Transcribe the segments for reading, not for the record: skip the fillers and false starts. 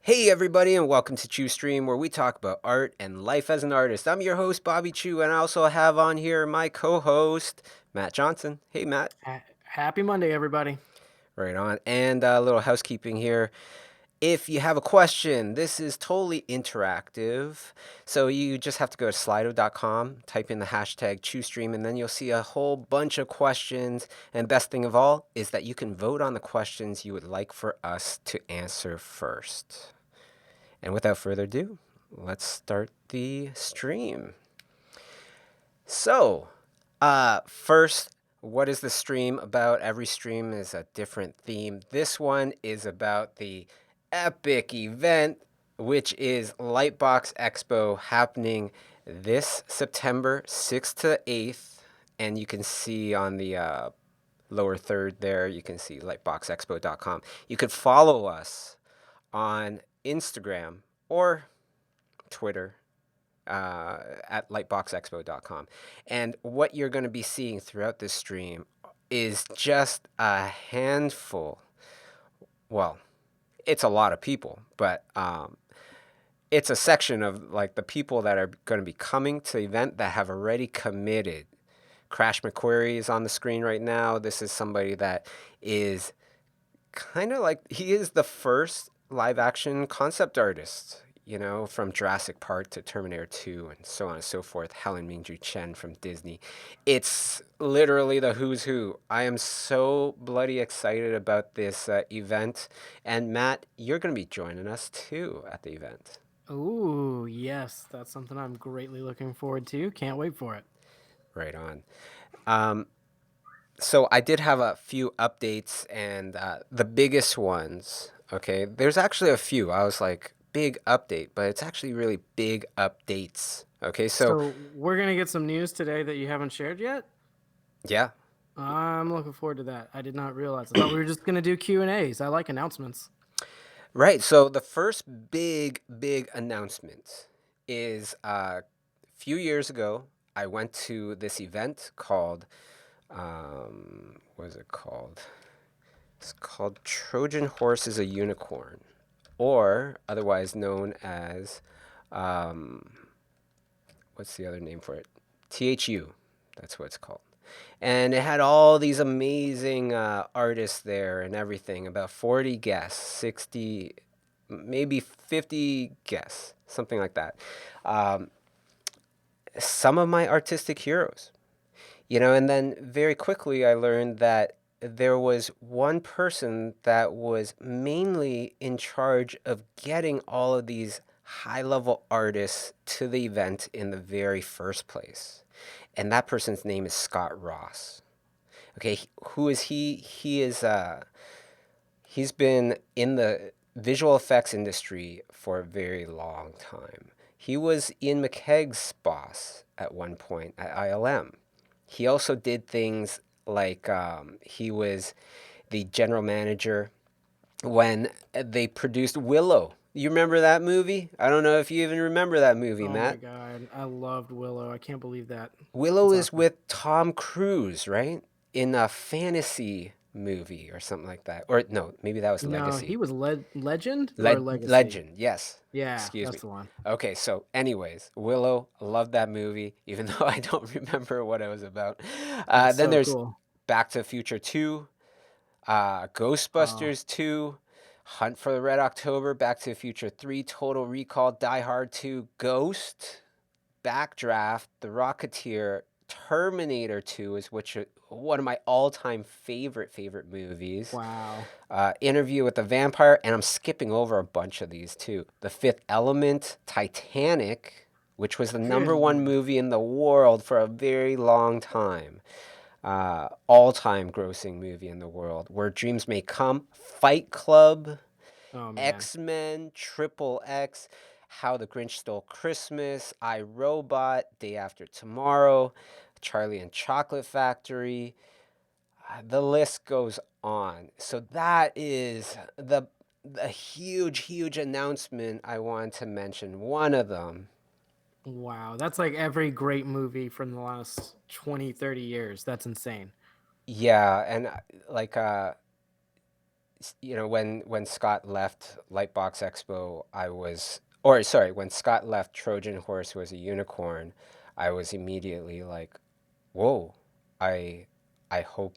Hey everybody, and welcome to ChiuStream, where we talk about art and life as an artist. I'm your host, Bobby Chiu, and I also have on here my co-host, Matt Johnson. Hey Matt. Happy Monday, everybody. Right on. And a little housekeeping here. If you have a question, this is totally interactive. So you just have to go to slido.com, type in the hashtag ChiuStream, and then you'll see a whole bunch of questions. And best thing of all is that you can vote on the questions you would like for us to answer first. And without further ado, let's start the stream. So, first, what is the stream about? Every stream is a different theme. This one is about the epic event, which is LightBox Expo, happening this September 6th to 8th. And you can see on the lower third there, you can see lightboxexpo.com. You could follow us on Instagram or Twitter at lightboxexpo.com. And what you're going to be seeing throughout this stream is just a handful. Well, it's a lot of people, but it's a section of like the people that are going to be coming to the event that have already committed. Crash McQuarrie is on the screen right now. This is somebody that is kind of like, he is the first live action concept artist, from Jurassic Park to Terminator 2 and so on and so forth. Helen Mingju Chen from Disney. It's literally the who's who. I am so bloody excited about this event. And Matt, you're going to be joining us too at the event. Ooh, yes, that's something I'm greatly looking forward to. Can't wait for it. Right on. So I did have a few updates, and the biggest ones, okay, there's actually a few. I was like, big update, but it's actually really big updates. Okay, so So we're gonna get some news today that you haven't shared yet. yeah, I'm looking forward to that. I did not realize. I thought we were just gonna do Q&As. I like announcements. right. So the first big announcement is a few years ago, I went to this event called, what is it called? It's called Trojan Horse is a Unicorn, or otherwise known as, what's the other name for it? THU. That's what it's called. And it had all these amazing artists there and everything, about 40 guests, 60, maybe 50 guests, something like that. Some of my artistic heroes, and then very quickly I learned that there was one person that was mainly in charge of getting all of these high level artists to the event in the very first place. And that person's name is Scott Ross. Okay, who is he? He's been in the visual effects industry for a very long time. He was Ian McKegg's boss at one point at ILM. He also did things like he was the general manager when they produced Willow. You remember that movie? I don't know if you even remember that movie, Oh my Matt. god, I loved Willow. I can't believe that. Willow That's is awesome. with Tom Cruise, right? In a fantasy movie or something like that. Or no, maybe that was No, he Legacy. was Legend or Legacy. Legend, yes. Yeah, Excuse that's me. the one. Okay, so anyways, Willow, I love that movie, even though I don't remember what it was about. It's Then so there's cool. Back to the Future 2, Oh, Ghostbusters 2, Hunt for the Red October, Back to the Future 3, Total Recall, Die Hard 2, Ghost, Backdraft, The Rocketeer, Terminator 2 is one of my all-time favorite movies. wow. Interview with the Vampire, and I'm skipping over a bunch of these too. The Fifth Element, Titanic, which was the number Good one lord. movie in the world for a very long time. All-time grossing movie in the world. Where Dreams May Come, Fight Club, Oh man. X-Men, Triple X, How the Grinch Stole Christmas, I, Robot, Day After Tomorrow, Charlie and Chocolate Factory. The list goes on. So that is the huge announcement I wanted to mention. One of them. Wow, that's like every great movie from the last 20, 30 years. That's insane. Yeah, and like when Scott left Lightbox Expo, I was, or sorry, when Scott left Trojan Horse was a unicorn, I was immediately like, whoa, I I hope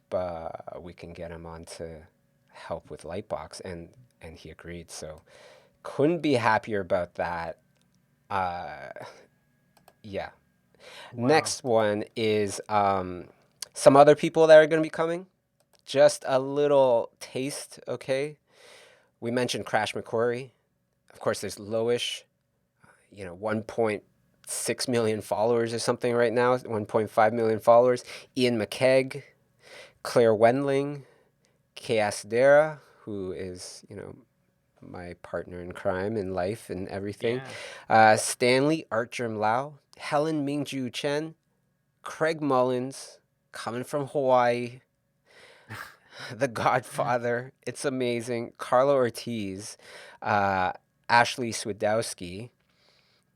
we can get him on to help with Lightbox, and he agreed. So couldn't be happier about that. Uh, yeah. Wow. Next one is some other people that are going to be coming. Just a little taste, okay? We mentioned Crash McQuarrie. Of course, there's Loish, 1.6 million followers or something right now, 1.5 million followers. Ian McKegg, Claire Wendling, Chaos Dara, who is, my partner in crime in life and everything. Yeah. Stanley Artgerm Lau, Helen Mingju Chen, Craig Mullins, coming from Hawaii, The Godfather. It's amazing. Carlo Ortiz, uh, Ashley Swidowski,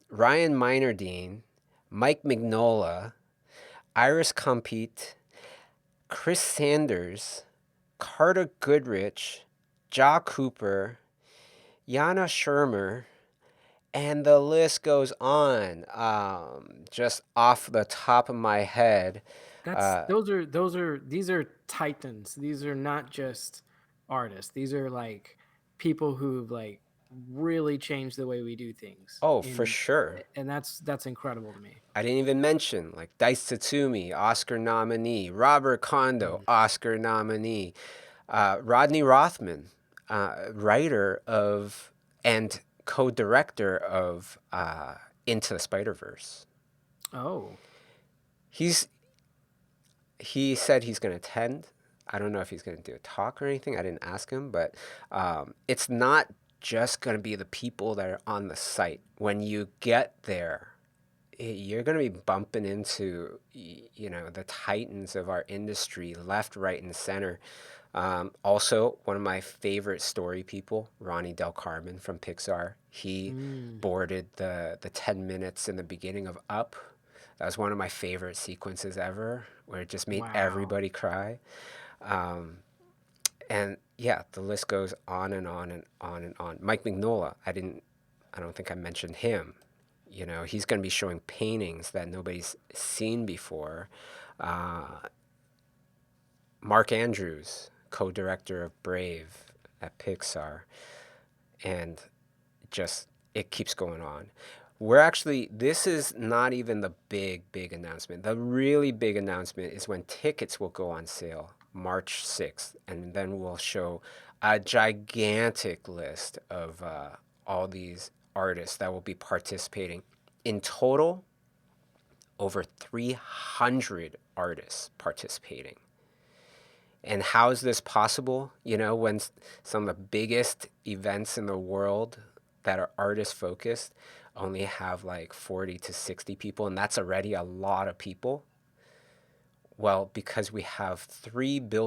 Ryan Meinerdine, Mike Mignola, Iris Compete, Chris Sanders, Carter Goodrich, Ja Cooper, Yana Shermer, and the list goes on. Just off the top of my head, That's uh, those are these are titans. These are not just artists. These are like people who've like really changed the way we do things. oh, for sure. And that's incredible to me. I didn't even mention like Dice Tatsumi, Oscar nominee, Robert Kondo, Mm. Oscar nominee, Rodney Rothman, writer of and co-director of Into the Spider-Verse. Oh, He's he said he's going to attend. I don't know if he's going to do a talk or anything. I didn't ask him, but it's not just going to be the people that are on the site. When you get there, you're going to be bumping into the titans of our industry, left, right, and center. Also, one of my favorite story people, Ronnie Del Carmen from Pixar. He mm, boarded the 10 minutes in the beginning of Up. That was one of my favorite sequences ever, where it just made wow. everybody cry. Um, and yeah, the list goes on and on and on and on. Mike Mignola, I don't think I mentioned him. He's going to be showing paintings that nobody's seen before. Uh, Mark Andrews, co-director of Brave at Pixar, and just it keeps going on. This is not even the big announcement. The really big announcement is when tickets will go on sale March 6th, and then we'll show a gigantic list of all these artists that will be participating. In total, over 300 artists participating. And how is this possible? When some of the biggest events in the world that are artist focused only have like 40 to 60 people, and that's already a lot of people. Well, because we have three big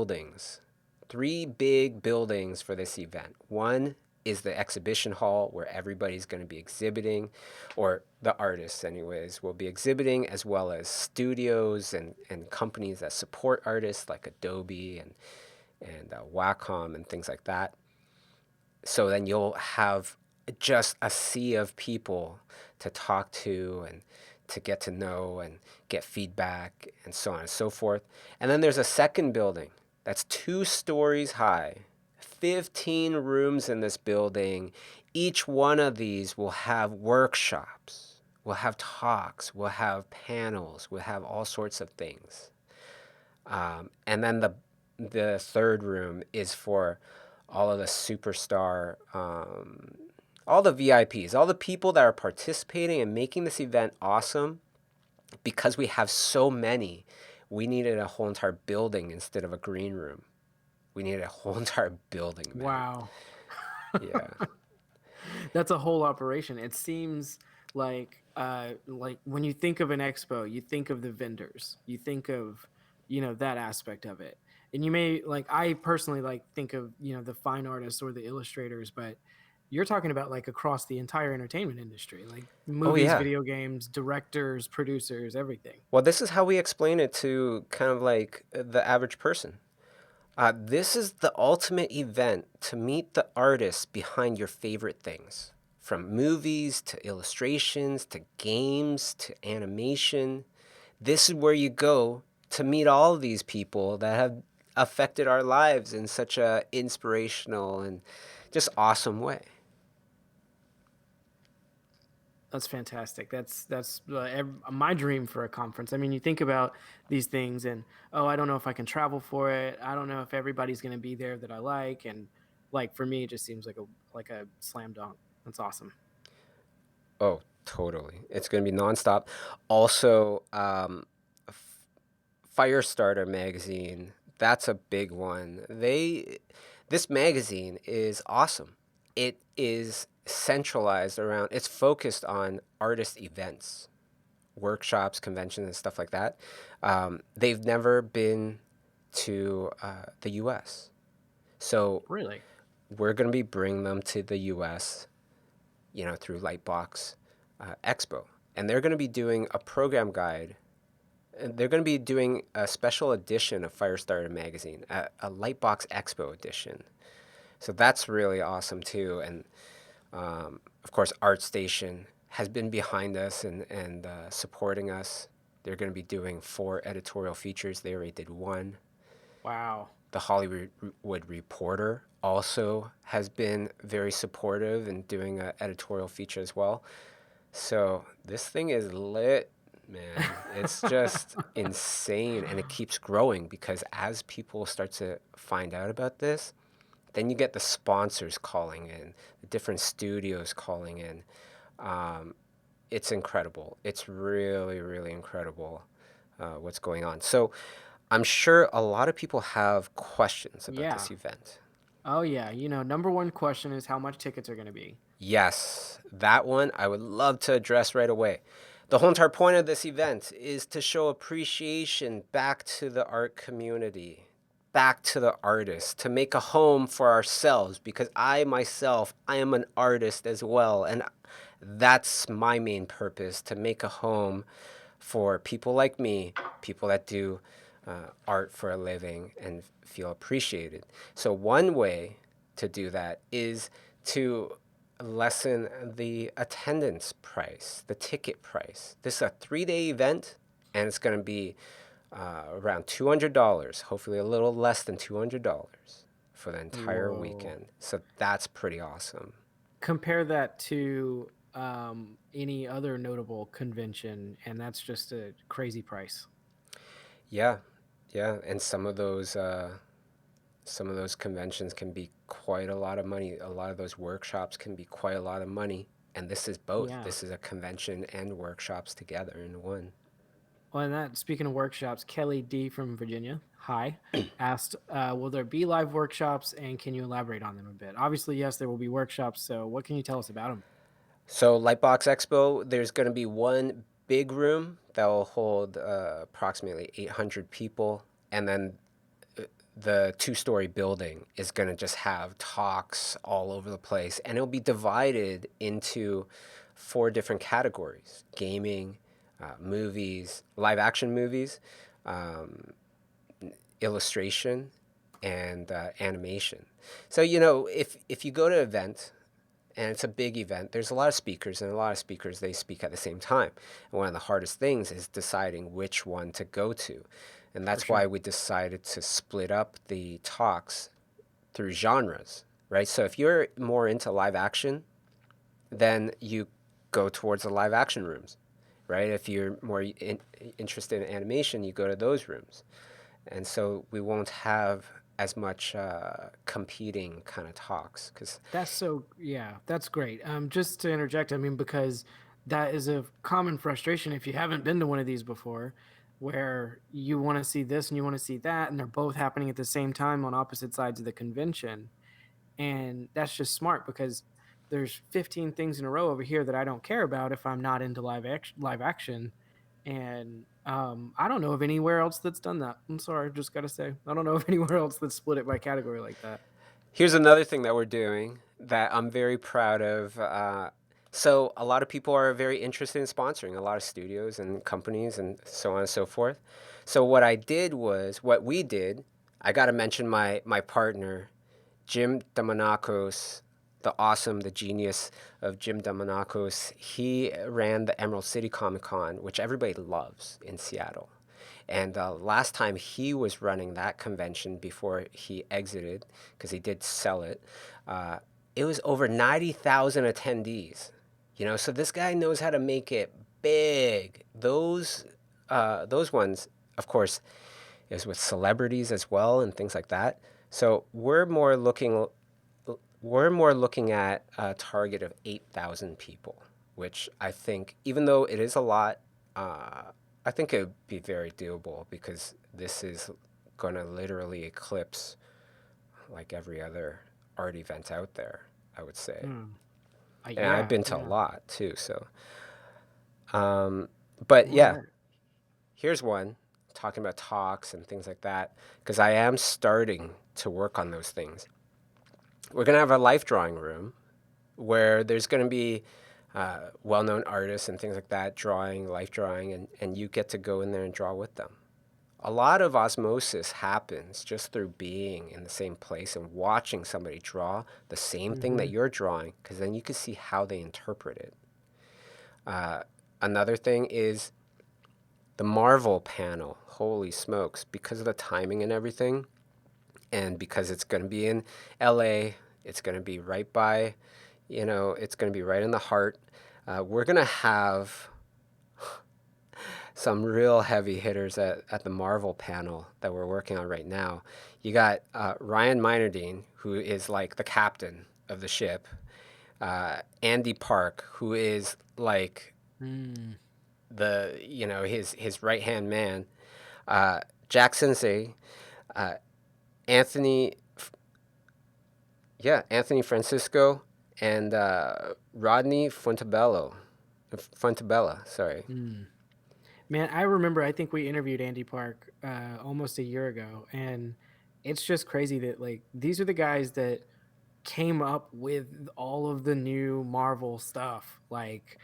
buildings for this event. One is the exhibition hall where everybody's going to be exhibiting, or the artists, anyways, will be exhibiting, as well as studios and companies that support artists like Adobe and Wacom and things like that. So then you'll have just a sea of people to talk to and to get to know and get feedback and so on and so forth. And then there's a second building that's 2 stories high, 15 rooms in this building. Each one of these will have workshops, will have talks, will have panels, will have all sorts of things. And then the third room is for all of the superstar, all the VIPs, all the people that are participating and making this event awesome. Because we have so many, we needed a whole entire building instead of a green room. We needed a whole entire building, man. Wow. Yeah. That's a whole operation. It seems like when you think of an expo, you think of the vendors. You think of, that aspect of it. And you may like I personally like think of, the fine artists or the illustrators, but you're talking about like across the entire entertainment industry, like Oh, movies, yeah. video games, directors, producers, everything. Well, this is how we explain it to kind of like the average person. This is the ultimate event to meet the artists behind your favorite things. From movies to illustrations to games to animation. This is where you go to meet all of these people that have affected our lives in such a inspirational and just awesome way. That's fantastic. My dream for a conference. I mean, you think about these things, and oh, I don't know if I can travel for it. I don't know if everybody's going to be there that I like, and like for me, it just seems like a slam dunk. That's awesome. Oh, totally. It's going to be nonstop. Also, Firestarter magazine, that's a big one. This magazine is awesome. It is centralized around, it's focused on artist events, workshops, conventions, and stuff like that. They've never been to the US. So Really? we're going to be bringing them to the US, through Lightbox Expo. And they're going to be doing a program guide. And they're going to be doing a special edition of Firestarter magazine, a Lightbox Expo edition. So that's really awesome too. And of course, ArtStation has been behind us and supporting us. They're going to be doing 4 editorial features. They already did 1. Wow. The Hollywood Reporter also has been very supportive and doing an editorial feature as well. So this thing is lit, man. It's just insane, and it keeps growing because as people start to find out about this, then you get the sponsors calling in, the different studios calling in. Um, it's incredible. It's really, really incredible what's going on. So I'm sure a lot of people have questions about Yeah. this event. Oh yeah. Number one question is how much tickets are going to be. Yes, that one I would love to address right away. The whole entire point of this event is to show appreciation back to the art community, back to the artists, to make a home for ourselves because I myself, I am an artist as well. And that's my main purpose, to make a home for people like me, people that do art for a living and feel appreciated. So, one way to do that is to lessen the attendance price, the ticket price. This is a 3-day event, and it's going to be around $200, hopefully a little less than $200 for the entire Whoa. weekend. So that's pretty awesome. Compare that to any other notable convention, and that's just a crazy price. Yeah, yeah, and some of those conventions can be quite a lot of money. A lot of those workshops can be quite a lot of money. And this is both. Yeah. This is a convention and workshops together in one. Well, and that speaking of workshops, Kelly D from Virginia, hi, asked, "Will there be live workshops, and can you elaborate on them a bit?" Obviously, yes, there will be workshops. So, what can you tell us about them? So, Lightbox Expo, there's going to be one big room that will hold approximately 800 people. And then the 2-story building is going to just have talks all over the place. And it'll be divided into 4 different categories: gaming, movies, live action movies, um, illustration, and animation. So, if you go to an event and it's a big event, there's a lot of speakers, and a lot of speakers, they speak at the same time. And one of the hardest things is deciding which one to go to. And For that's why sure. we decided to split up the talks through genres, right? So if you're more into live action, then you go towards the live action rooms, right? If you're more interested in animation, you go to those rooms. And so we won't have as much competing kind of talks because Yeah, that's great. Just to interject, I mean, because that is a common frustration if you haven't been to one of these before, where you want to see this and you want to see that, and they're both happening at the same time on opposite sides of the convention. And that's just smart because there's 15 things in a row over here that I don't care about if I'm not into live action. And I don't know of anywhere else that's done that. I'm sorry, just gotta say, I don't know of anywhere else that's split it by category like that. here's another thing that we're doing that I'm very proud of. So a lot of people are very interested in sponsoring, a lot of studios and companies and so on and so forth. So what we did I gotta mention my partner, Jim Damanakos, the genius of Jim Damanakos. He ran the Emerald City Comic Con, which everybody loves in Seattle. And last time he was running that convention before he exited, because he did sell it, uh, it was over 90,000 attendees. So this guy knows how to make it big. Those ones, of course, is with celebrities as well and things like that. So we're more looking at a target of 8,000 people, which I think, even though it is a lot, I think it would be very doable because this is going to literally eclipse like every other art event out there, I would say. Hmm. And I've Yeah, been to a yeah. lot too, so. But All yeah, right. here's one talking about talks and things like that because I am starting to work on those things. We're going to have a life drawing room where there's going to be well-known artists and things like that drawing, life drawing, and you get to go in there and draw with them. A lot of osmosis happens just through being in the same place and watching somebody draw the same thing that Mm-hmm. you're drawing, because then you can see how they interpret it. Another thing is the Marvel panel. Holy smokes, because of the timing and everything, and because it's going to be in LA, it's going to be right by, it's going to be right in the heart. We're going to have some real heavy hitters at the Marvel panel that we're working on right now. You got Ryan Meinerding, who is like the captain of the ship. Andy Park, who is like Mm. his right hand man. Jack Sensei, Anthony, Anthony Francisco, and Rodney Fontabella, sorry. Mm. Man, I remember. I think we interviewed Andy Park almost a year ago, and it's just crazy that like these are the guys that came up with all of the new Marvel stuff, like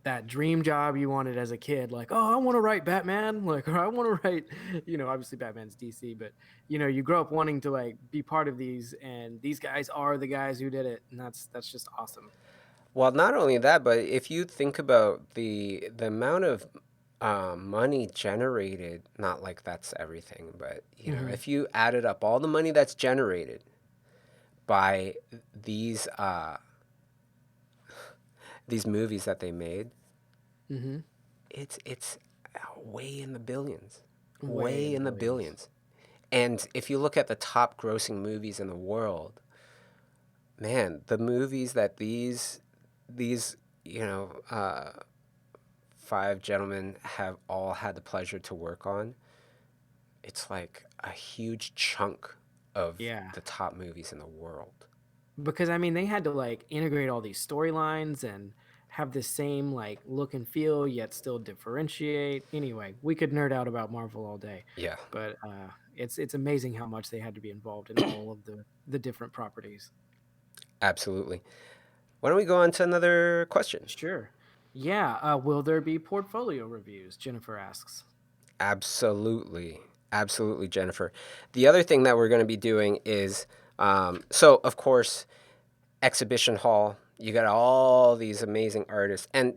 that dream job you wanted as a kid, like, oh, I want to write Batman, like, or I want to write, obviously Batman's DC, but you grow up wanting to like be part of these, and these guys are the guys who did it, and that's just awesome. Well, not only that, but if you think about the amount of money generated, not like that's everything, but Mm-hmm. if you added up all the money that's generated by these these movies that they made, Mm-hmm. it's way in the billions, Way in way the in the billions. billions. And if you look at the top grossing movies in the world, man, the movies that these you know five gentlemen have all had the pleasure to work on, it's like a huge chunk of Yeah, the top movies in the world. because I mean they had to like integrate all these storylines and have the same like look and feel yet still differentiate. Anyway, we could nerd out about Marvel all day, Yeah, but it's amazing how much they had to be involved in all of the different properties. absolutely. Why don't we go on to another question? Sure. Yeah. Will there be portfolio reviews? Jennifer asks. Absolutely. Absolutely, Jennifer. The other thing that we're going to be doing is so, of course, exhibition hall, you got all these amazing artists. And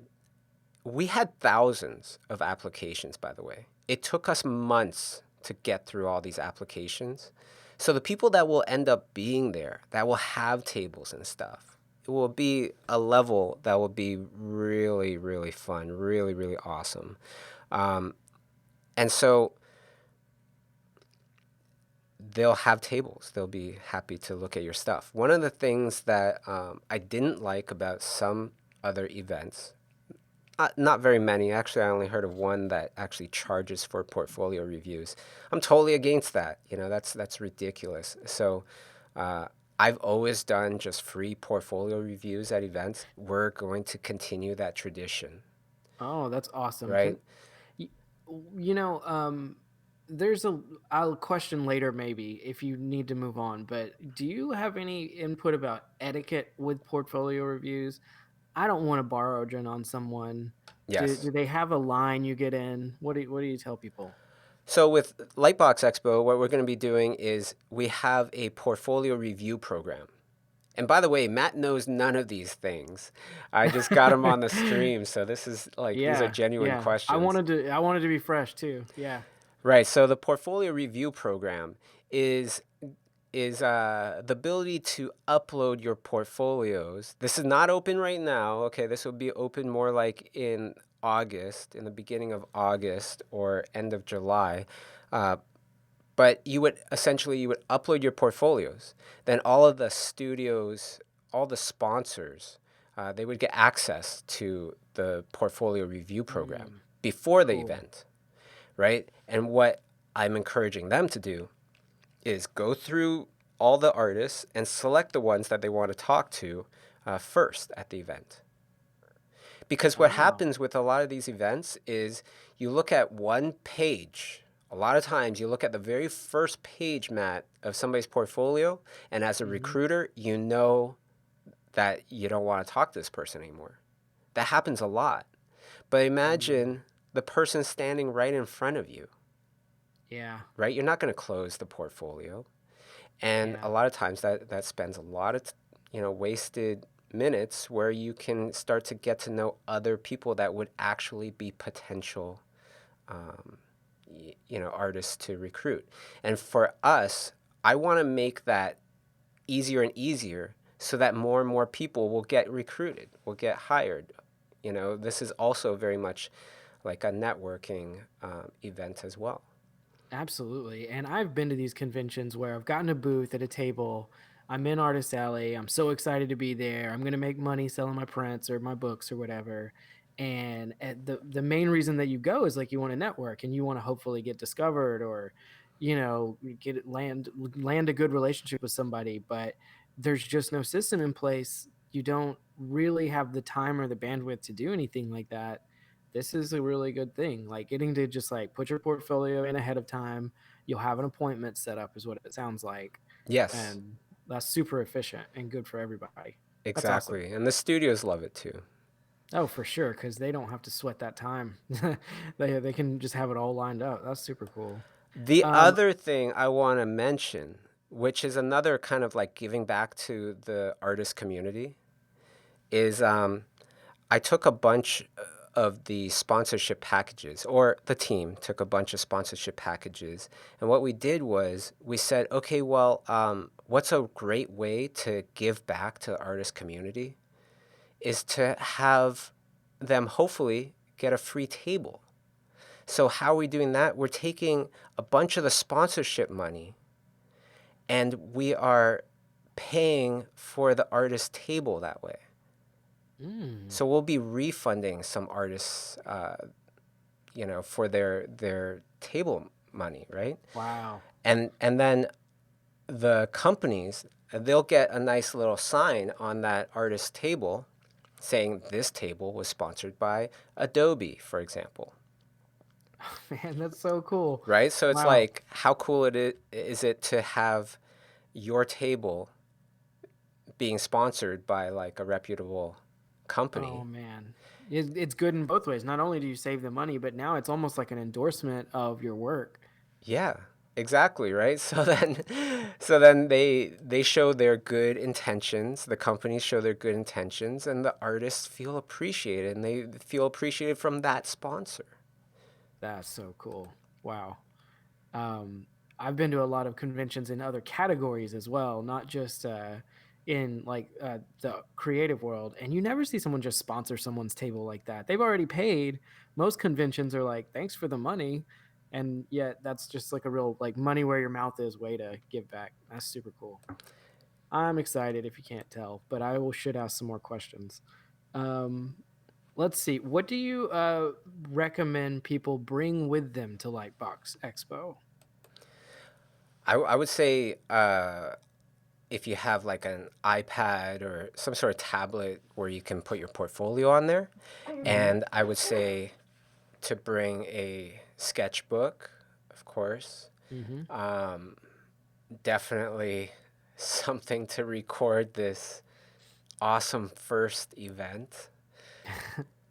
we had thousands of applications, by the way. It took us months to get through all these applications. So the people that will end up being there, that will have tables and stuff, it will be a level that will be really, really fun, really, really awesome. And so they'll have tables. They'll be happy to look at your stuff. One of the things that I didn't like about some other events, not very many. Actually, I only heard of one that actually charges for portfolio reviews. I'm totally against that. That's ridiculous. So I've always done just free portfolio reviews at events. We're going to continue that tradition, Oh, that's awesome. right? Y- you know, there's I'll question later maybe if you need to move on, but do you have any input about etiquette with portfolio reviews? I don't want to borrow a on someone. Do Yes. they have a line you get in? What do you tell people? So with Lightbox Expo, what we're going to be doing is we have a portfolio review program. And by the way, Matt knows none of these things. I just got him on the stream, so this is like these are Yeah, genuine yeah. questions. I wanted to be fresh too. Yeah. Right. So the portfolio review program is the ability to upload your portfolios. This is not open right now. Okay, this will be open more like in August, in the beginning of August or end of July. Uh, but you would upload your portfolios. Then all of the studios, all the sponsors, they would get access to the portfolio review program Mm, before the cool. event, right? And what I'm encouraging them to do is go through all the artists and select the ones that they want to talk to first at the event. Because what Oh. happens with a lot of these events is you look at one page. A lot of times you look at the very first page, Matt, of somebody's portfolio, and as a Hmm. recruiter, you know that you don't want to talk to this person anymore. That happens a lot. But Mm, imagine the person standing right in front of you, yeah. right? You're not going to close the portfolio. And Yeah. a lot of times that spends a lot of wasted minutes where you can start to get to know other people that would actually be potential um, artists to recruit. And for us, I want to make that easier and easier so that more and more people will get recruited, will get hired. This is also very much like a networking event as well. Absolutely. And I've been to these conventions where I've gotten a booth at a table. I'm in Artist Alley. I'm so excited to be there. I'm going to make money selling my prints or my books or whatever. And the main reason that you go is like you want to network and you want to hopefully get discovered or get land a good relationship with somebody, but there's just no system in place. You don't really have the time or the bandwidth to do anything like that. This is a really good thing. Like getting to just like put your portfolio in ahead of time. You'll have an appointment set up, is what it sounds like. Yes, And that's super efficient and good for everybody. That's awesome. exactly. And the studios love it too. Oh, for sure, because they don't have to sweat that time. They can just have it all lined up. That's super cool. The Um, other thing I want to mention, which is another kind of like giving back to the artist community, is I took a bunch of the sponsorship packages, or the team took a bunch of sponsorship packages. And what we did was we said, okay, well, what's a great way to give back to the artist community is to have them hopefully get a free table. So, how are we doing that? We're taking a bunch of the sponsorship money and we are paying for the artist table that way. mm, So we'll be refunding some artists, for their table money, right? wow. And then the companies, they'll get a nice little sign on that artist table saying this table was sponsored by Adobe, for example. Man, that's so cool. Right? So it's Wow. like, how cool is it to have your table being sponsored by like a reputable Oh company? man. It's good in both ways. Not only do you save the money, but now it's almost like an endorsement of your work. Yeah, exactly, right? So then they show their good intentions, the companies show their good intentions, and the artists feel appreciated and they feel appreciated from that sponsor. That's so cool. Wow. Um, I've been to a lot of conventions in other categories as well, not just in like the creative world. And you never see someone just sponsor someone's table like that. They've already paid. Most conventions are like, thanks for the money. And yet that's just like a real like money where your mouth is way to give back. That's super cool. I'm excited if you can't tell, but I will should ask some more questions. Um, let's see. What do you recommend people bring with them to Lightbox Expo? I would say if you have like an iPad or some sort of tablet where you can put your portfolio on there, Hmm. and I would say to bring a sketchbook, of course. Hmm. Um, Definitely something to record this awesome first event.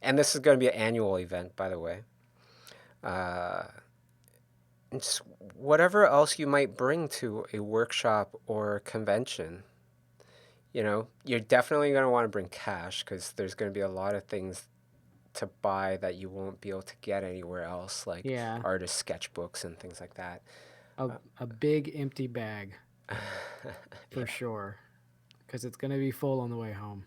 And this is going to be an annual event, by the way. Uh, and just whatever else you might bring to a workshop or convention. You're definitely going to want to bring cash because there's going to be a lot of things to buy that you won't be able to get anywhere else, like Yeah, artist sketchbooks and things like that. a Uh, a big empty bag for yeah. sure, because it's gonna be full on the way home.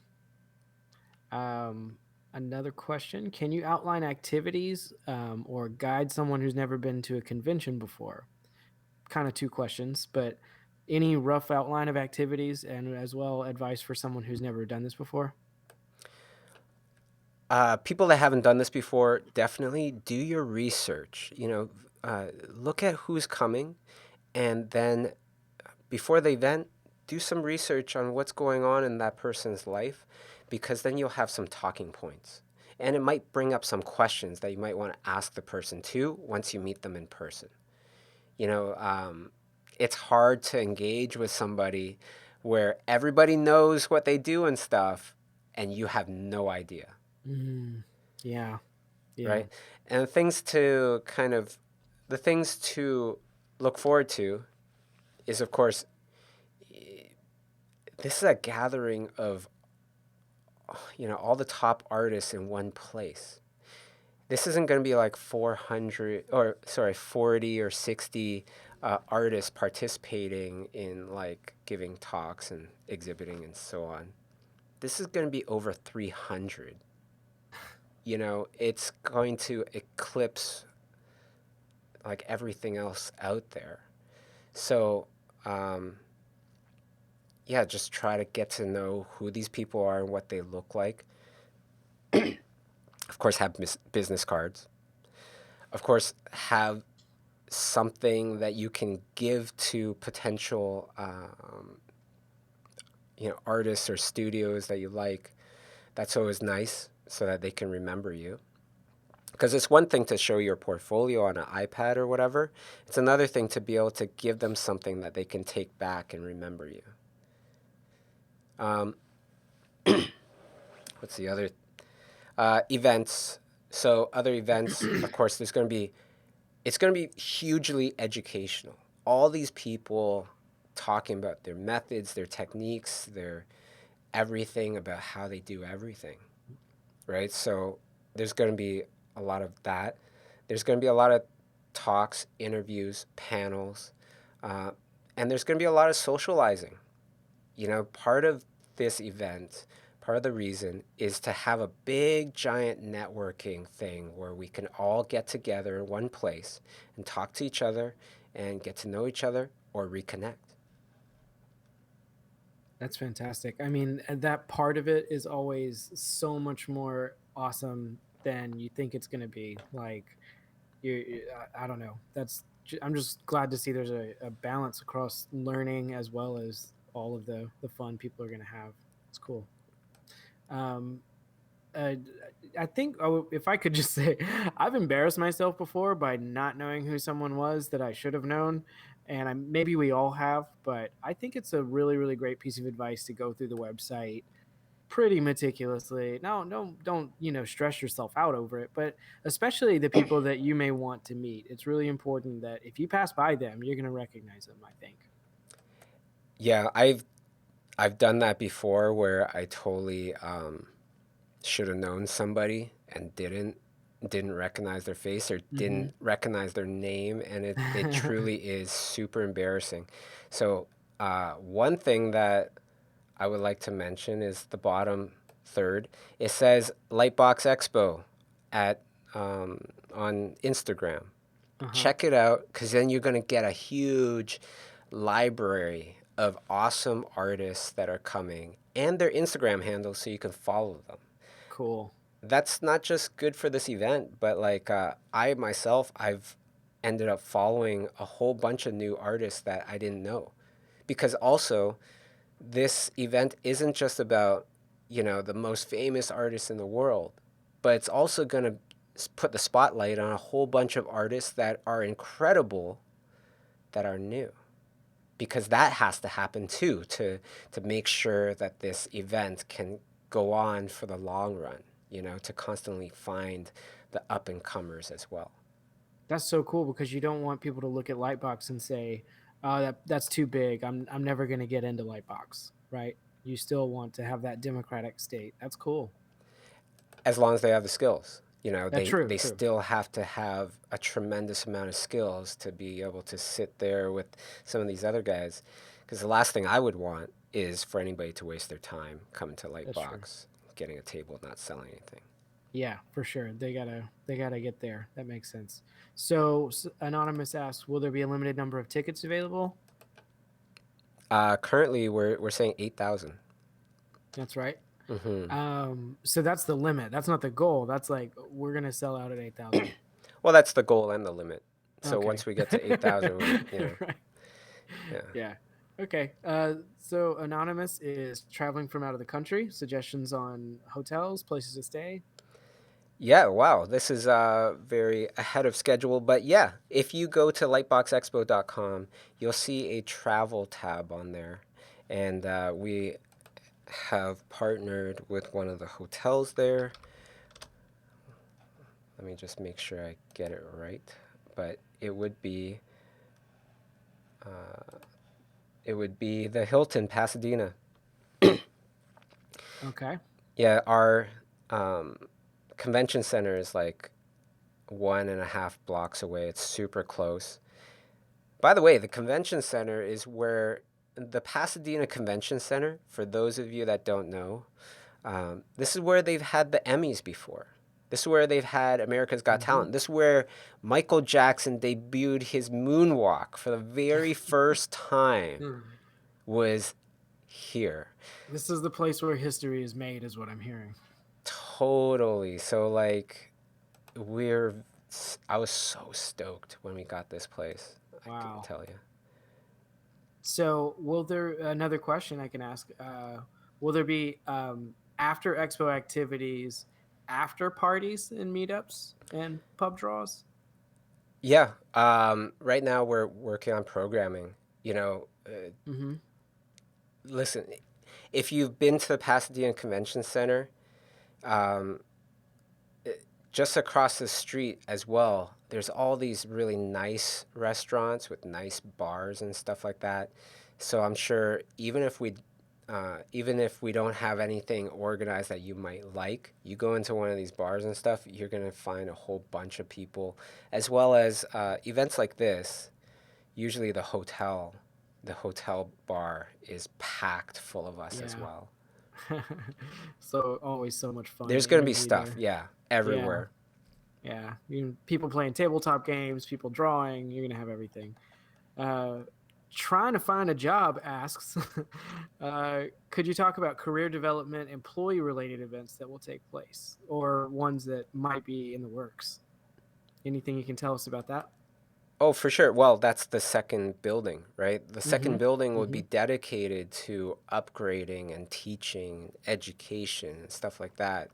Um, Another question: can you outline activities or guide someone who's never been to a convention before? Kind of two questions, but any rough outline of activities and as well advice for someone who's never done this before? People that haven't done this before, definitely do your research. Look at who's coming, and then before the event, do some research on what's going on in that person's life, because then you'll have some talking points. And it might bring up some questions that you might want to ask the person too once you meet them in person. You know, um, it's hard to engage with somebody where everybody knows what they do and stuff, and you have no idea, Mm, yeah, yeah. right? And the things to look forward to is, of course, this is a gathering of, all the top artists in one place. This isn't going to be like 400, or sorry, 40 or 60 artists participating in like giving talks and exhibiting and so on. This is going to be over 300. It's going to eclipse like everything else out there. So, um, yeah, just try to get to know who these people are and what they look like. Of course, have business cards. Of course, have something that you can give to potential, artists or studios that you like. That's always nice so that they can remember you. Because it's one thing to show your portfolio on an iPad or whatever. It's another thing to be able to give them something that they can take back and remember you. Um, what's the other events? So other events, of course, it's going to be hugely educational. All these people talking about their methods, their techniques, their everything about how they do everything, right? So there's going to be a lot of that. There's going to be a lot of talks, interviews, panels, uh, and there's going to be a lot of socializing. Part of this event, part of the reason is to have a big, giant networking thing where we can all get together in one place and talk to each other and get to know each other or reconnect. That's fantastic. I mean, that part of it is always so much more awesome than you think it's going to be. Like, I don't know. I'm just glad to see there's a balance across learning as well as all of the fun people are going to have. It's cool. Um, uh, I think if I could just say, I've embarrassed myself before by not knowing who someone was that I should have known, and maybe we all have. But I think it's a really, really great piece of advice to go through the website pretty meticulously. No, don't stress yourself out over it, but especially the people that you may want to meet. It's really important that if you pass by them, you're going to recognize them. I think. Yeah, I've done that before where I totally should have known somebody and didn't recognize their face or Hmm. didn't recognize their name, and it truly is super embarrassing. So one thing that I would like to mention is the bottom third. It says Lightbox Expo at on Instagram. Uh-huh. Check it out, because then you're going to get a huge library of awesome artists that are coming and their Instagram handles so you can follow them. Cool. That's not just good for this event, but like I myself, I've ended up following a whole bunch of new artists that I didn't know. Because also, this event isn't just about, the most famous artists in the world, but it's also going to put the spotlight on a whole bunch of artists that are incredible that are new. Because that has to happen too to make sure that this event can go on for the long run, to constantly find the up and comers as well. That's so cool because you don't want people to look at Lightbox and say, "Oh, that's too big. I'm never going to get into Lightbox." Right? You still want to have that democratic state. That's cool. As long as they have the skills. You know, True, they true. still have to have a tremendous amount of skills to be able to sit there with some of these other guys. Because the last thing I would want is for anybody to waste their time coming to That's true. Lightbox, getting a table, and not selling anything. Yeah, for sure. They gotta get there. That makes sense. So, anonymous asks, will there be a limited number of tickets available? Currently, we're saying 8,000. That's right. Mm-hmm. So that's the limit. That's not the goal. That's like we're gonna sell out at 8,000. Well, that's the goal and the limit. So Okay. once we get to 8,000, we, Right. yeah. Yeah. Okay. So anonymous is traveling from out of the country. Suggestions on hotels, places to stay. Yeah, wow. This is very ahead of schedule. But yeah, if you go to lightboxexpo.com, you'll see a travel tab on there. And we have partnered with one of the hotels there. Let me just make sure I get it right. But it would be the Hilton Pasadena. Okay. Yeah, our um, convention center is like 1.5 blocks away. It's super close. By the way, the convention center is where the Pasadena Convention Center, for those of you that don't know, this is where they've had the Emmys before. This is where they've had America's Got Mm-hmm. Talent. This is where Michael Jackson debuted his moonwalk for the very first time was here. This is the place where history is made, is what I'm hearing. Totally. So like we're I was so stoked when we got this place. I can Wow. tell you. So, will there another question I can ask? Will there be after expo activities, after parties and meetups and pub draws? Yeah. Right now we're working on programming. You know, Mm-hmm. listen, if you've been to the Pasadena Convention Center, um, just across the street as well, there's all these really nice restaurants with nice bars and stuff like that. So I'm sure even if we don't have anything organized that you might like, you go into one of these bars and stuff, you're gonna find a whole bunch of people, as well as events like this. Usually the hotel bar is packed full of us as Yeah. well. So always so much fun There's gonna be energy stuff, there. yeah, Yeah. everywhere. Yeah. People playing tabletop games, people drawing. You're gonna have everything. Uh, Trying to find a job asks, could you talk about career development, employee related events that will take place or ones that might be in the works? Anything you can tell us about that? Oh, for sure. Well, that's the second building, right? The second Mm-hmm. building would Mm-hmm. be dedicated to upgrading and teaching, education, and stuff like that.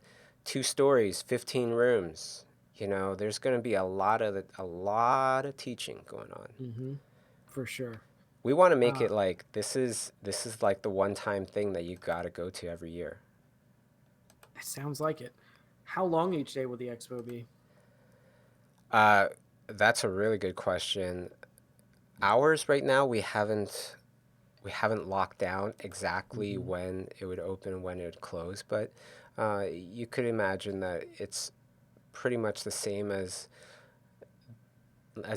2 stories, 15 rooms. You know, there's going to be a lot of teaching going on. Mm-hmm. For sure. We want to make Uh, it like this is like the one-time thing that you got to go to every year. it sounds like it. How long each day will the expo be? Uh, that's a really good question. Hours right now we haven't locked down exactly Mm-hmm. when it would open and when it would close, but you could imagine that it's pretty much the same as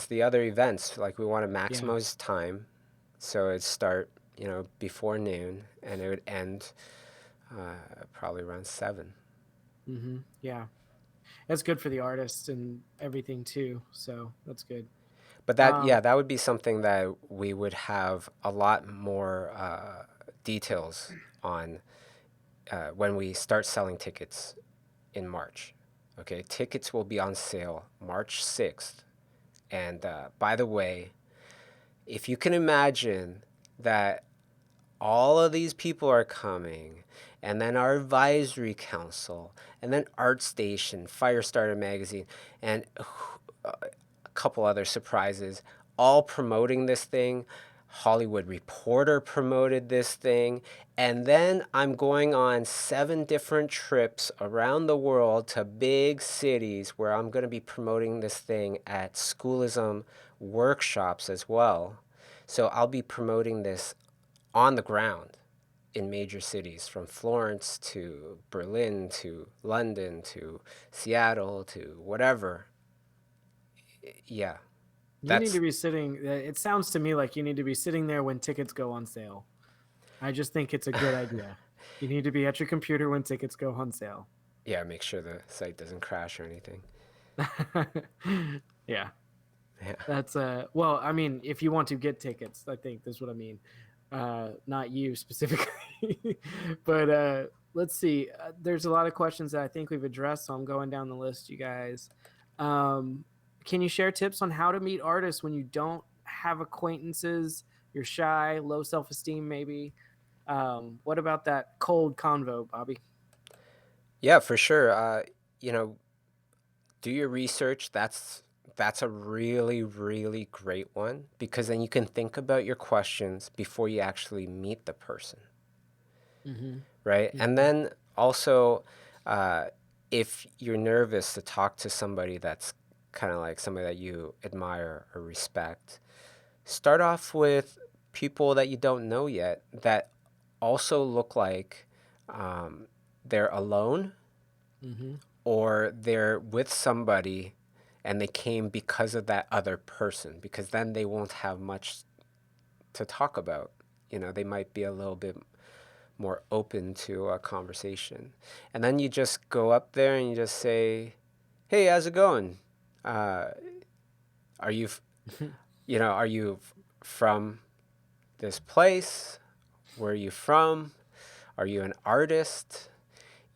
the other events. Like we want to Yeah. maximize time, so it'd start before noon and it would end probably around 7. Mm-hmm. Yeah. That's good for the artists and everything too. So that's good. But that Um, yeah, that would be something that we would have a lot more details on when we start selling tickets in March. Okay, tickets will be on sale March 6th. And by the way, if you can imagine that all of these people are coming, and then our advisory council, and then ArtStation, Firestarter Magazine, and a couple other surprises, all promoting this thing. Hollywood Reporter promoted this thing. And then I'm going on 7 different trips around the world to big cities where I'm going to be promoting this thing at schoolism workshops as well. So I'll be promoting this on the ground in major cities, from Florence to Berlin to London to Seattle to whatever. Yeah, You need to that's be sitting. It sounds to me like you need to be sitting there when tickets go on sale. I just think it's a good idea. You need to be at your computer when tickets go on sale. yeah. Make sure the site doesn't crash or anything. Yeah. Yeah. That's well, I mean, if you want to get tickets, I think that's what I mean. Not you specifically. But let's see. There's a lot of questions that I think we've addressed, so I'm going down the list, you guys. Um, can you share tips on how to meet artists when you don't have acquaintances, you're shy, low self-esteem maybe? What about that cold convo, Bobby? Yeah, for sure. You know, do your research. That's a really, really great one, because then you can think about your questions before you actually meet the person, Mm-hmm. right? And Mm-hmm. then also, uh, if you're nervous to talk to somebody that's kind of like somebody that you admire or respect, start off with people that you don't know yet that also look like they're alone, Mm-hmm. or they're with somebody and they came because of that other person, because then they won't have much to talk about. They might be a little bit more open to a conversation. And then you just go up there and you just say, "Hey, how's it going? Uh, are you, are you from this place? Where are you from? Are you an artist?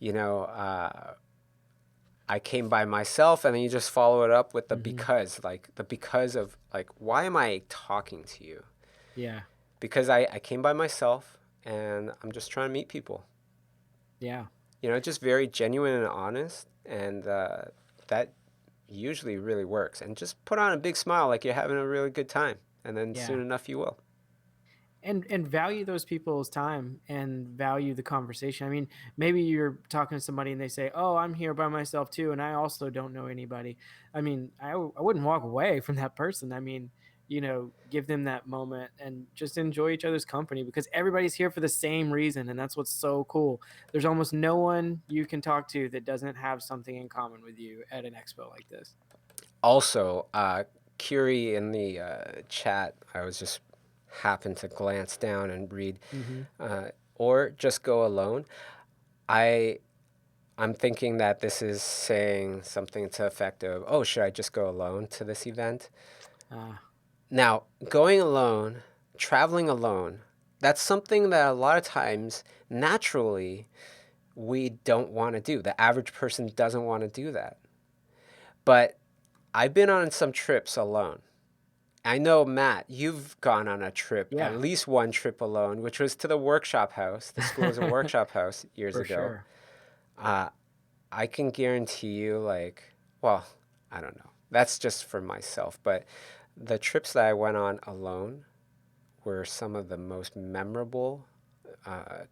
You know, I came by myself," and then you just follow it up with the Mm-hmm. because, like the because of, like, why am I talking to you? Yeah. Because I came by myself and I'm just trying to meet people. Yeah. Just very genuine and honest, and that usually really works. And just put on a big smile like you're having a really good time, and then Yeah. soon enough you will. And value those people's time and value the conversation. I mean, maybe you're talking to somebody and they say, "Oh, I'm here by myself too, and I also don't know anybody." I mean, I wouldn't walk away from that person. I mean, give them that moment and just enjoy each other's company, because everybody's here for the same reason, and that's what's so cool. There's almost no one you can talk to that doesn't have something in common with you at an expo like this. Also, Curie in the chat, I was just happened to glance down and read, Mm-hmm. or just go alone. I I'm thinking that this is saying something to the effect of, "Oh, should I just go alone to this event?" Uh, Now, going alone, traveling alone, that's something that a lot of times naturally we don't want to do. The average person doesn't want to do that. But I've been on some trips alone. I know, Matt, you've gone on a trip, at yeah. least one trip alone, which was to the workshop house, the Schoolism workshop house years For ago. sure. Uh, I can guarantee you, like, well, I don't know. That's just for myself. But the trips that I went on alone were some of the most memorable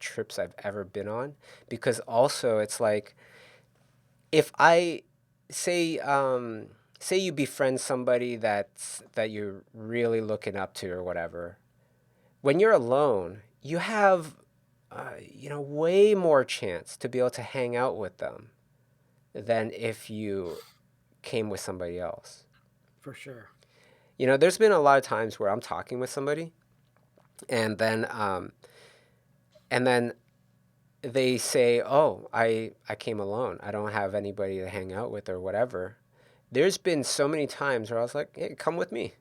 trips I've ever been on. Because also, it's like, if I say, say you befriend somebody that you're really looking up to or whatever, when you're alone, you have, way more chance to be able to hang out with them than if you came with somebody else. For sure. There's been a lot of times where I'm talking with somebody, and then they say, "Oh, I came alone. I don't have anybody to hang out with or whatever." There's been so many times where I was like, "Hey, come with me."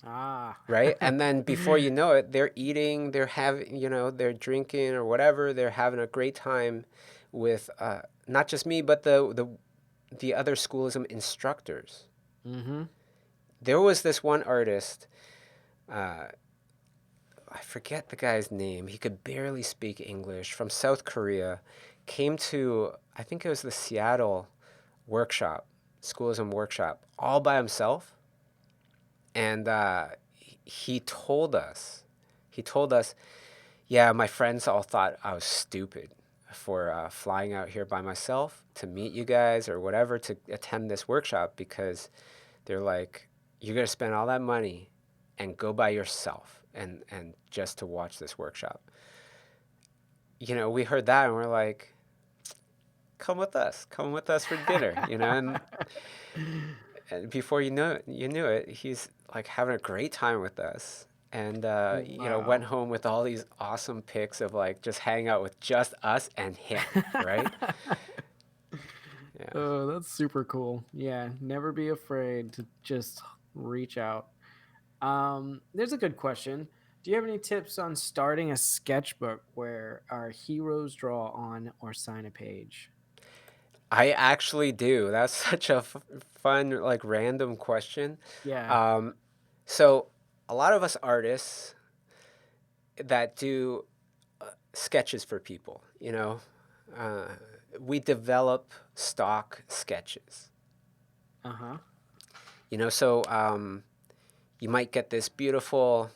Ah. Right? And then before you know it, they're eating, they're having, they're drinking or whatever. They're having a great time with not just me, but the other schoolism instructors. Mm-hmm. There was this one artist, uh, I forget the guy's name. He could barely speak English, from South Korea, came to, I think it was the Seattle workshop, schoolism workshop, all by himself. And he told us. He told us, yeah, my friends all thought I was stupid for flying out here by myself to meet you guys or whatever to attend this workshop because they're like, you're going to spend all that money and go by yourself and just to watch this workshop. We heard that and we're like, come with us for dinner, and before you knew it, he's like having a great time with us. And went Wow. home with all these awesome pics of like just hanging out with just us and him, right? Yeah. Oh, that's super cool. Yeah, never be afraid to just reach out. There's a good question. Do you have any tips on starting a sketchbook where our heroes draw on or sign a page? I actually do. That's such a fun, like random question. Yeah. Um, so a lot of us artists that do sketches for people, uh, we develop stock sketches. Uh-huh. So you might get this beautiful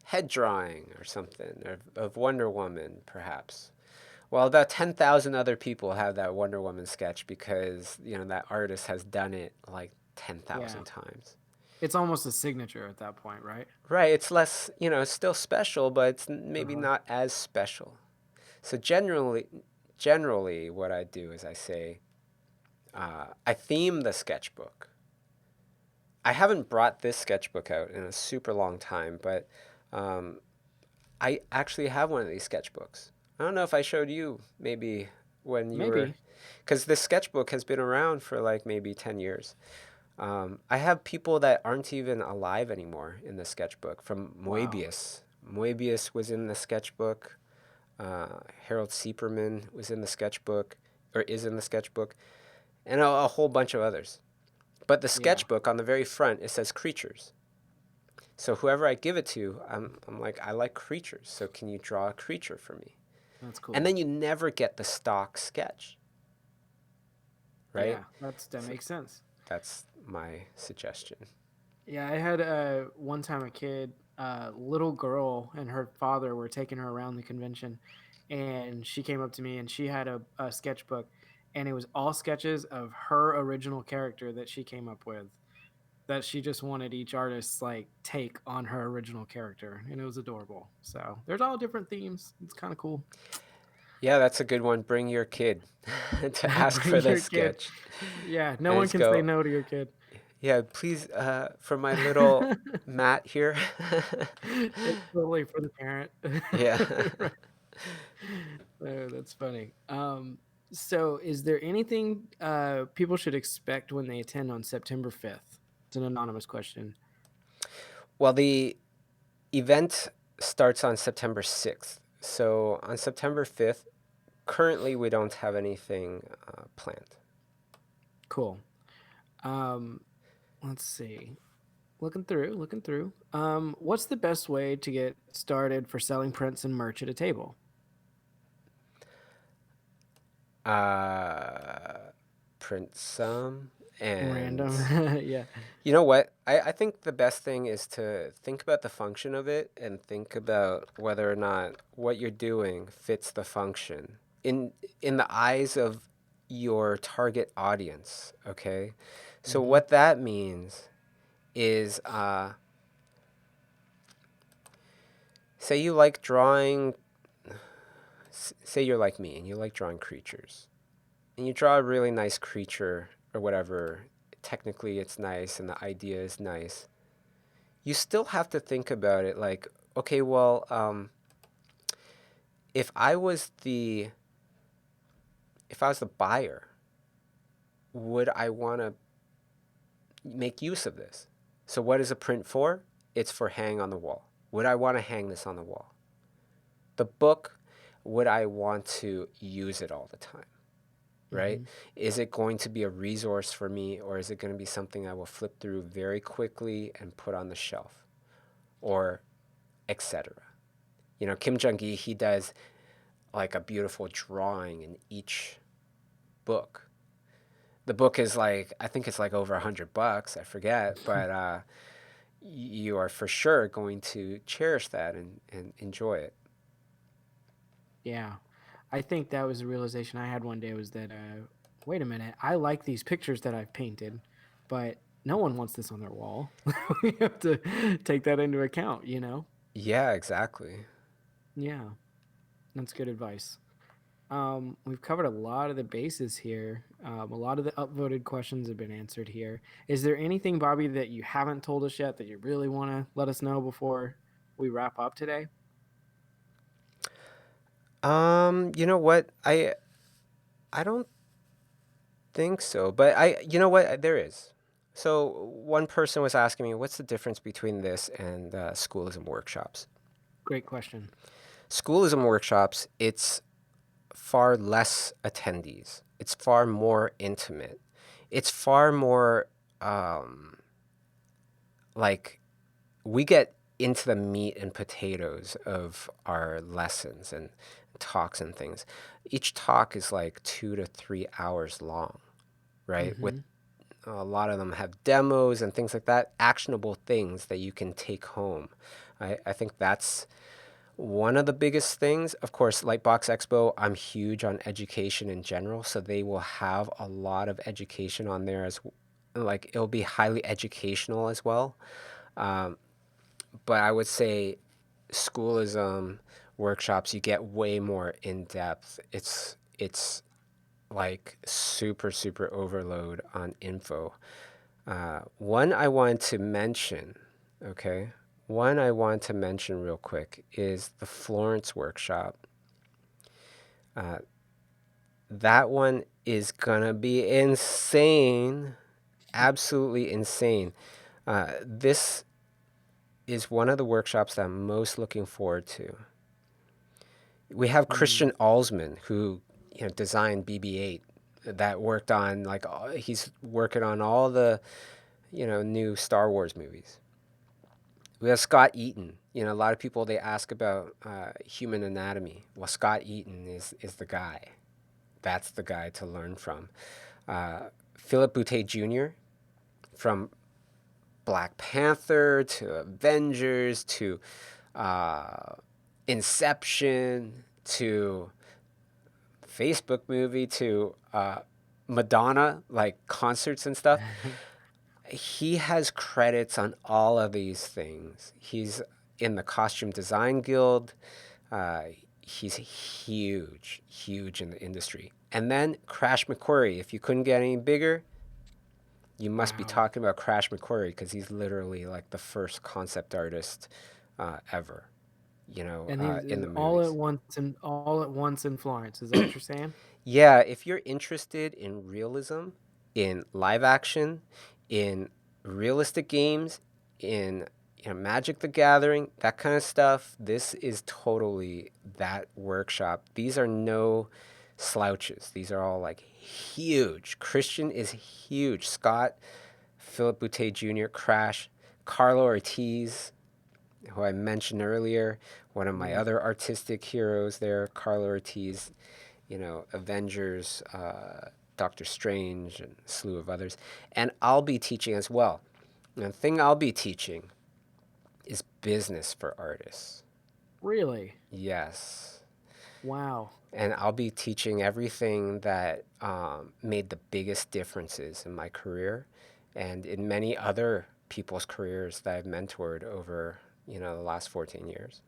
head drawing or something of Wonder Woman, perhaps. Well, about 10,000 other people have that Wonder Woman sketch because, that artist has done it like Yeah. 10,000 times. It's almost a signature at that point, right? Right, it's less, it's still special, but it's maybe Uh-huh. not as special. So generally what I do is I say, I theme the sketchbook. I haven't brought this sketchbook out in a super long time, but um, I actually have one of these sketchbooks. I don't know if I showed you maybe when you were, Maybe. because this sketchbook has been around for like maybe 10 years. I have people that aren't even alive anymore in the sketchbook from Wow. Moebius. Moebius was in the sketchbook. Harold Sieperman was in the sketchbook, or is in the sketchbook, and a whole bunch of others. But the Yeah. sketchbook on the very front, it says creatures. So whoever I give it to, I'm like, I like creatures. So can you draw a creature for me? That's And cool. then you never get the stock sketch, right? Yeah, that So makes sense. that's my suggestion. Yeah, I had one time a kid, little girl, and her father were taking her around the convention, and she came up to me and she had a sketchbook, and it was all sketches of her original character that she came up with. That she just wanted each artist's like take on her original character, and it was adorable. So there's all different themes. It's kind of cool. Yeah, that's a good one. Bring your kid to ask Bring for the your kid. sketch Yeah, no and one just can say go, no to your kid. yeah, please, for my little Matt here. It's totally for the parent. Yeah. Right. Oh, that's funny. So is there anything people should expect when they attend on September 5th? It's an anonymous question. Well, the event starts on September 6th. So on September 5th, currently we don't have anything planned. Cool. Um, let's see. Looking through. What's the best way to get started for selling prints and merch at a table? Uh, Print some. And Random. Yeah. you know what? I think the best thing is to think about the function of it and think about whether or not what you're doing fits the function in the eyes of your target audience, okay? So Hmm. what that means is say you like drawing say you're like me and you like drawing creatures. And you draw a really nice creature or whatever, technically it's nice and the idea is nice. You still have to think about it like, okay, well, if I was the if I was the buyer, would I want to make use of this? So what is a print for? It's for hang on the wall. Would I want to hang this on the wall? The book, would I want to use it all the time? Right? Hmm. Is it going to be a resource for me or is it going to be something I will flip through very quickly and put on the shelf or etc. Kim Jung-gi, he does like a beautiful drawing in each book. The book is like, I think it's like over $100, I forget, but you are for sure going to cherish that and enjoy it. Yeah. I think that was a realization I had one day was that wait a minute, I like these pictures that I've painted, but no one wants this on their wall. We have to take that into account, you know? Yeah, exactly. Yeah. That's good advice. We've covered a lot of the bases here. A lot of the upvoted questions have been answered here. Is there anything, Bobby, that you haven't told us yet that you really want to let us know before we wrap up today? You know what? I don't think so, but you know what? There is. So one person was asking me, what's the difference between this and schoolism workshops? Great question. Schoolism workshops, it's far less attendees. It's far more intimate. It's far more like we get into the meat and potatoes of our lessons and talks and things. Each talk is like 2 to 3 hours long, right? With Mm-hmm. a lot of them have demos and things like that, actionable things that you can take home. I think that's one of the biggest things. Of course, Lightbox Expo, I'm huge on education in general, so they will have a lot of education on there as like it'll be highly educational as well. But I would say schoolism workshops, you get way more in depth. It's like super overload on info. One I want to mention, okay? One I want to mention real quick is the Florence workshop. That one is gonna be insane, absolutely insane. This is one of the workshops that I'm most looking forward to. We have Mm. Christian Alsman, who designed BB-8, that worked on he's working on all the new Star Wars movies. We have Scott Eaton. A lot of people they ask about human anatomy. Well, Scott Eaton is the guy. That's the guy to learn from. Philip Boutte Jr. from Black Panther to Avengers to uh, Inception to Facebook movie to Madonna, like concerts and stuff. He has credits on all of these things. He's in the Costume Design Guild. Uh, he's huge in the industry. And then Crash McQuarrie. If you couldn't get any bigger, you must be Wow. talking about Crash McQuarrie because he's literally like the first concept artist ever, And these in is the movies. all at once in Florence. Is that what you're saying? Yeah, if you're interested in realism, in live action, in realistic games, in Magic the Gathering, that kind of stuff, this is totally that workshop. These are no slouches. These are all like huge. Christian is huge. Scott, Philip Boutte Jr., Crash, Carlo Ortiz, who I mentioned earlier, one of my Mm. other artistic heroes there, Carlo Ortiz, Avengers, Doctor Strange, and a slew of others. And I'll be teaching as well. And the thing I'll be teaching is business for artists. Really? Yes. Wow. And I'll be teaching everything that made the biggest differences in my career and in many other people's careers that I've mentored over, the last 14 years.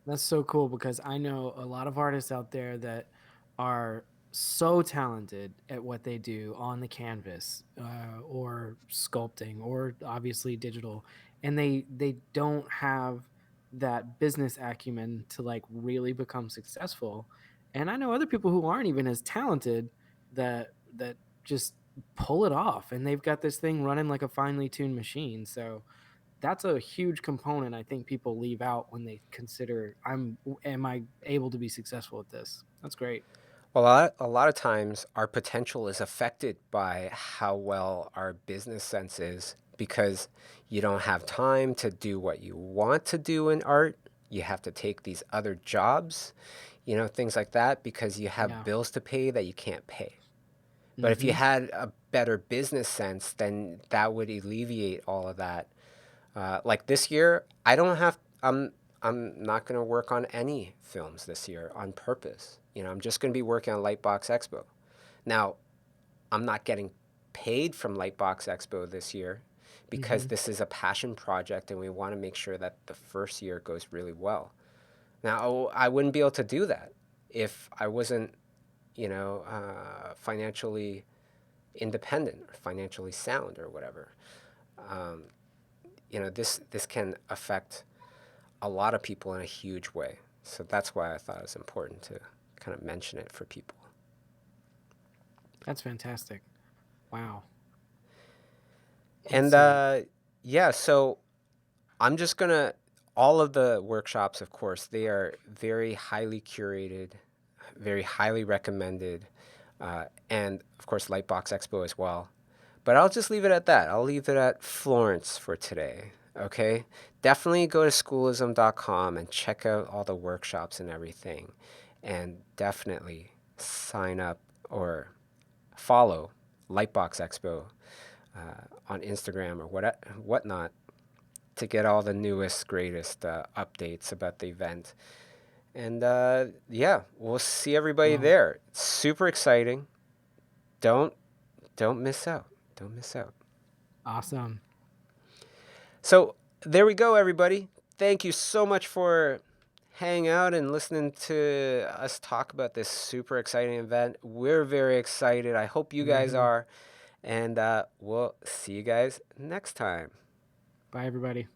That's so cool because I know a lot of artists out there that are so talented at what they do on the canvas or sculpting or obviously digital, and they don't have that business acumen to like really become successful. And I know other people who aren't even as talented that just pull it off, and they've got this thing running like a finely tuned machine. So that's a huge component I think people leave out when they consider am I able to be successful at this? That's great. Well, a lot of times our potential is affected by how well our business sense is because you don't have time to do what you want to do in art. You have to take these other jobs, things like that because you have Yeah. bills to pay that you can't pay. But if you Mhm. had a better business sense, then that would alleviate all of that Like this year, I don't have. I'm not going to work on any films this year on purpose. I'm just going to be working on Lightbox Expo. Now, I'm not getting paid from Lightbox Expo this year because Mm-hmm. this is a passion project and we want to make sure that the first year goes really well. Now, I wouldn't be able to do that if I wasn't, financially independent or financially sound or whatever. Um, this can affect a lot of people in a huge way. So that's why I thought it was important to kind of mention it for people. That's fantastic. Wow. And It's yeah, so I'm just gonna, all of the workshops, of course, they are very highly curated, very highly recommended, and of course, Lightbox Expo as well. But I'll just leave it at that. I'll leave it at Florence for today. Okay? Definitely go to schoolism.com and check out all the workshops and everything. And definitely sign up or follow Lightbox Expo on Instagram or whatnot to get all the newest, greatest updates about the event. And yeah, we'll see everybody well, there. It's super exciting. Don't don't miss out. Don't miss out. awesome. So there we go, everybody. Thank you so much for hanging out and listening to us talk about this super exciting event. We're very excited. I hope you guys Mm-hmm. are. And we'll see you guys next time. Bye, everybody.